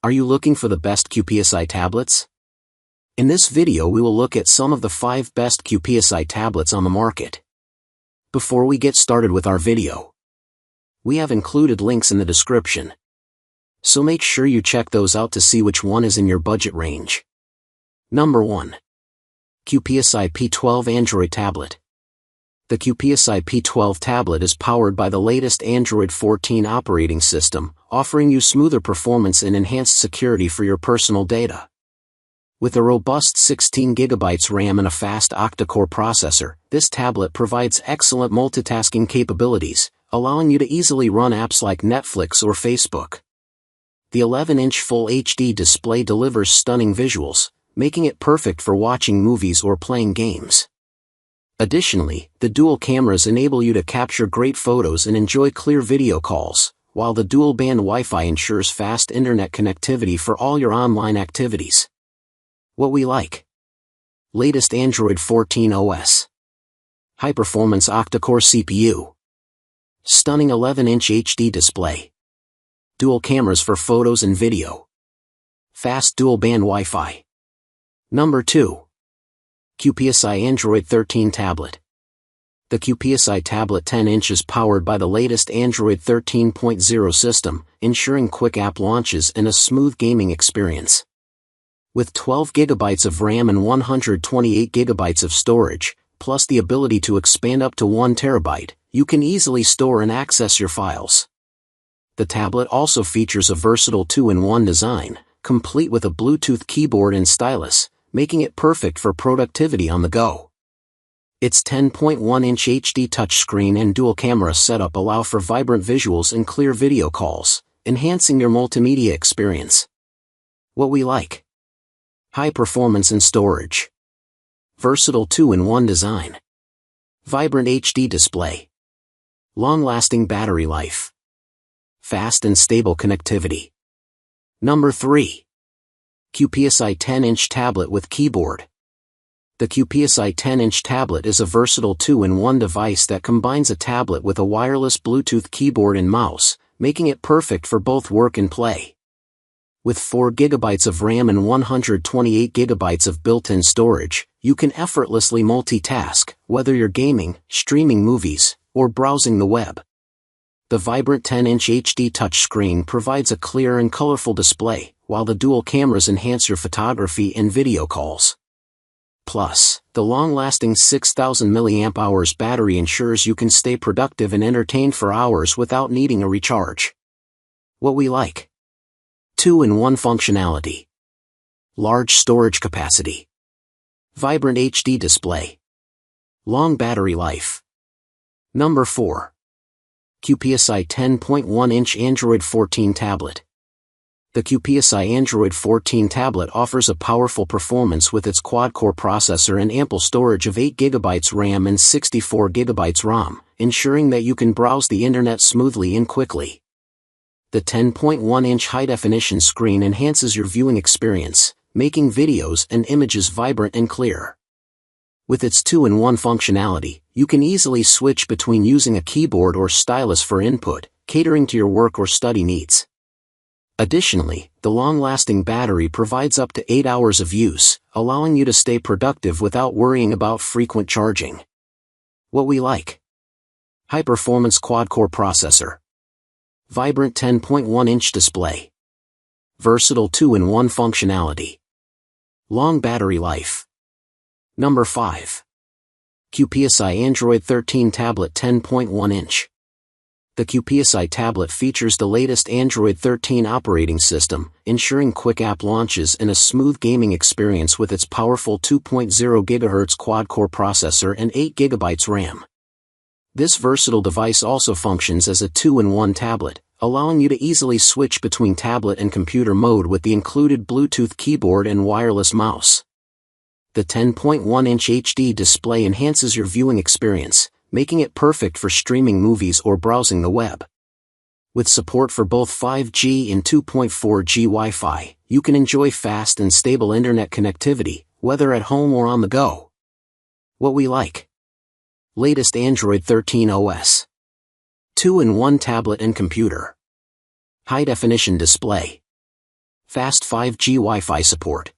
Are you looking for the best CUPEISI tablets? In this video we will look at some of the 5 best CUPEISI tablets on the market. Before we get started with our video, we have included links in the description, so make sure you check those out to see which one is in your budget range. Number 1. CUPEISI P12 Android Tablet. The CUPEISI P12 tablet is powered by the latest Android 14 operating system, offering you smoother performance and enhanced security for your personal data. With a robust 16GB RAM and a fast octa-core processor, this tablet provides excellent multitasking capabilities, allowing you to easily run apps like Netflix or Facebook. The 11-inch Full HD display delivers stunning visuals, making it perfect for watching movies or playing games. Additionally, the dual cameras enable you to capture great photos and enjoy clear video calls, while the dual-band Wi-Fi ensures fast internet connectivity for all your online activities. What we like: latest Android 14 OS, high-performance octa-core CPU, stunning 11-inch HD display, dual cameras for photos and video, fast dual-band Wi-Fi. Number 2. CUPEISI Android 13 Tablet. The CUPEISI Tablet 10 inch is powered by the latest Android 13.0 system, ensuring quick app launches and a smooth gaming experience. With 12GB of RAM and 128GB of storage, plus the ability to expand up to 1TB, you can easily store and access your files. The tablet also features a versatile 2-in-1 design, complete with a Bluetooth keyboard and stylus, making it perfect for productivity on the go. Its 10.1-inch HD touchscreen and dual camera setup allow for vibrant visuals and clear video calls, enhancing your multimedia experience. What we like: high performance and storage, versatile 2-in-1 design, vibrant HD display, long-lasting battery life, fast and stable connectivity. Number 3. CUPEISI 10-inch Tablet with Keyboard. The CUPEISI 10-inch tablet is a versatile 2-in-1 device that combines a tablet with a wireless Bluetooth keyboard and mouse, making it perfect for both work and play. With 4GB of RAM and 128GB of built-in storage, you can effortlessly multitask, whether you're gaming, streaming movies, or browsing the web. The vibrant 10-inch HD touchscreen provides a clear and colorful display, while the dual cameras enhance your photography and video calls. Plus, the long-lasting 6,000 mAh battery ensures you can stay productive and entertained for hours without needing a recharge. What we like: 2-in-1 functionality, large storage capacity, vibrant HD display, long battery life. Number 4. CUPEISI 10.1-inch Android 14 Tablet. The CUPEISI Android 14 tablet offers a powerful performance with its quad-core processor and ample storage of 8GB RAM and 64GB ROM, ensuring that you can browse the internet smoothly and quickly. The 10.1-inch high-definition screen enhances your viewing experience, making videos and images vibrant and clear. With its 2-in-1 functionality, you can easily switch between using a keyboard or stylus for input, catering to your work or study needs. Additionally, the long-lasting battery provides up to 8 hours of use, allowing you to stay productive without worrying about frequent charging. What we like: high-performance quad-core processor, vibrant 10.1-inch display, versatile 2-in-1 functionality, long battery life. Number 5. CUPEISI Android 13 Tablet 10.1-inch. The CUPEISI tablet features the latest Android 13 operating system, ensuring quick app launches and a smooth gaming experience with its powerful 2.0 GHz quad-core processor and 8GB RAM. This versatile device also functions as a 2-in-1 tablet, allowing you to easily switch between tablet and computer mode with the included Bluetooth keyboard and wireless mouse. The 10.1-inch HD display enhances your viewing experience, making it perfect for streaming movies or browsing the web. With support for both 5G and 2.4G Wi-Fi, you can enjoy fast and stable internet connectivity, whether at home or on the go. What we like: latest Android 13 OS, 2-in-1 tablet and computer, high-definition display, Fast 5G Wi-Fi support.